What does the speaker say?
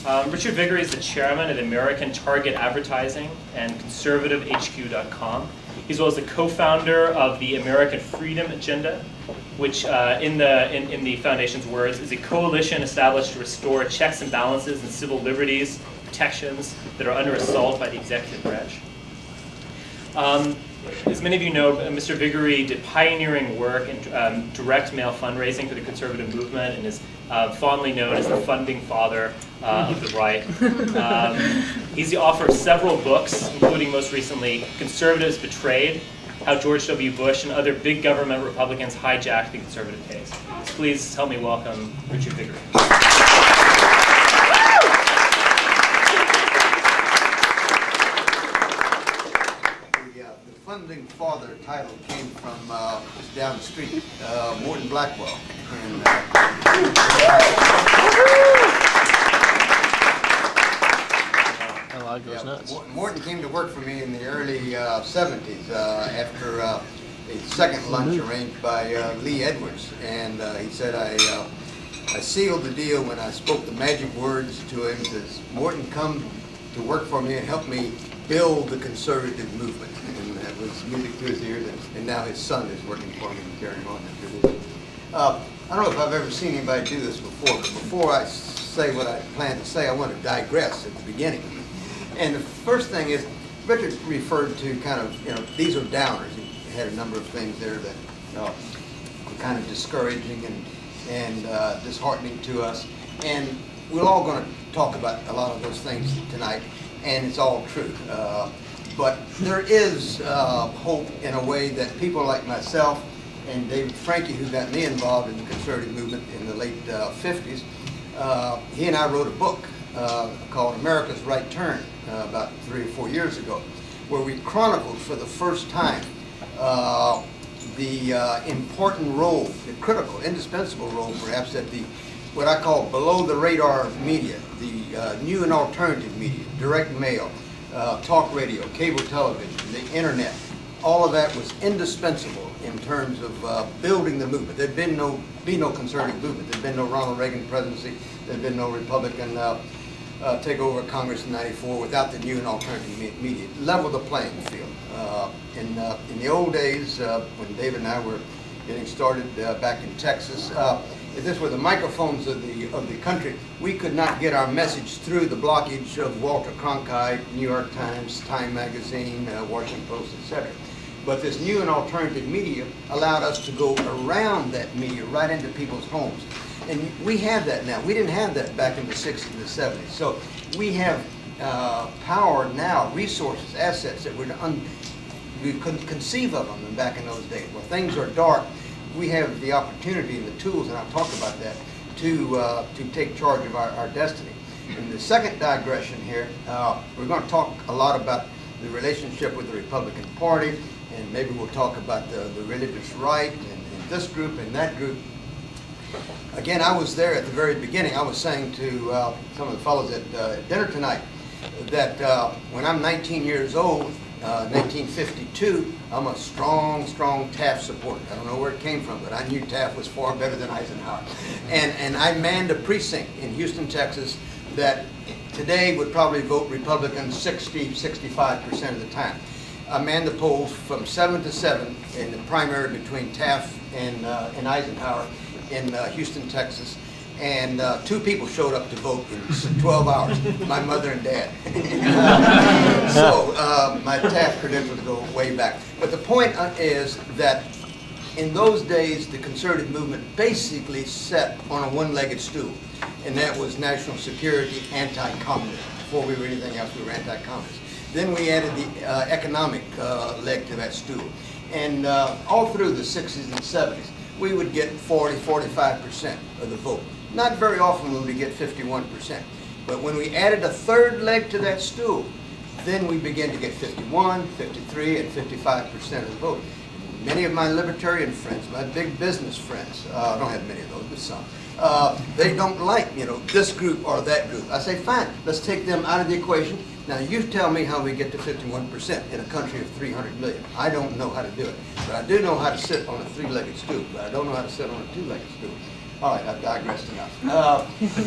Richard Viguerie is the chairman of the American Target Advertising and ConservativeHQ.com. He's well as the co-founder of the American Freedom Agenda, which in the foundation's words is a coalition established to restore checks and balances and civil liberties, protections that are under assault by the executive branch. As many of you know, Mr. Viguerie did pioneering work in direct mail fundraising for the conservative movement and is fondly known as the funding father of the right. He's the author of several books, including most recently Conservatives Betrayed, How George W. Bush and Other Big Government Republicans Hijacked the Conservative Case. So please help me welcome Richard Viguerie. Funding father title came from just down the street, Morton Blackwell. And, Morton came to work for me in the early 70s after a second lunch arranged by Lee Edwards, and he said I sealed the deal when I spoke the magic words to him. He says, "Morton, come to work for me and help me build the conservative movement." And that was music to his ears, and now his son is working for me and carrying on that tradition. I don't know if I've ever seen anybody do this before, but before I say what I plan to say, I want to digress at the beginning. And the first thing is, Richard referred to kind of, these are downers. He had a number of things there that were kind of discouraging and disheartening to us. And we're all going to talk about a lot of those things tonight, and it's all true. But there is hope in a way that people like myself and David Franke, who got me involved in the conservative movement in the late 50s, he and I wrote a book called America's Right Turn about 3 or 4 years ago, where we chronicled for the first time the important role, the critical, indispensable role perhaps, that the what I call below the radar media, the new and alternative media, direct mail, talk radio, cable television, the internet, all of that was indispensable in terms of building the movement. There'd be no conservative movement. There'd been no Ronald Reagan presidency. There'd been no Republican takeover of Congress in '94 without the new and alternative media. Level the playing field. In the old days, when David and I were getting started back in Texas, if this were the microphones of the country, we could not get our message through the blockage of Walter Cronkite, New York Times, Time Magazine, Washington Post, etc. But this new and alternative media allowed us to go around that media right into people's homes. And we have that now. We didn't have that back in the 60s and the 70s. So we have power now, resources, assets that we couldn't conceive of them back in those days. Where things are dark, we have the opportunity and the tools, and I'll talk about that, to take charge of our destiny. In the second digression here, we're going to talk a lot about the relationship with the Republican Party, and maybe we'll talk about the religious right and this group and that group. Again, I was there at the very beginning. I was saying to some of the fellows at dinner tonight that when I'm 19 years old, 1952, I'm a strong Taft supporter. I don't know where it came from, but I knew Taft was far better than Eisenhower. And I manned a precinct in Houston, Texas that today would probably vote Republican 65% of the time. I manned the polls from 7 to 7 in the primary between Taft and Eisenhower in Houston, Texas. And 2 people showed up to vote in 12 hours, my mother and dad. So my Taft credentials go way back. But the point is that in those days, the conservative movement basically sat on a one-legged stool, and that was national security, anti-communism. Before we were anything else, we were anti-communist. Then we added the economic leg to that stool. And all through the 60s and 70s, we would get 40–45% of the vote. Not very often would we get 51%. But when we added a third leg to that stool, then we began to get 51, 53, and 55% of the vote. Many of my libertarian friends, my big business friends, I don't have many of those, but some, they don't like, this group or that group. I say, fine, let's take them out of the equation. Now you tell me how we get to 51% in a country of 300 million. I don't know how to do it, but I do know how to sit on a 3-legged stool, but I don't know how to sit on a 2-legged stool. All right, I've digressed enough.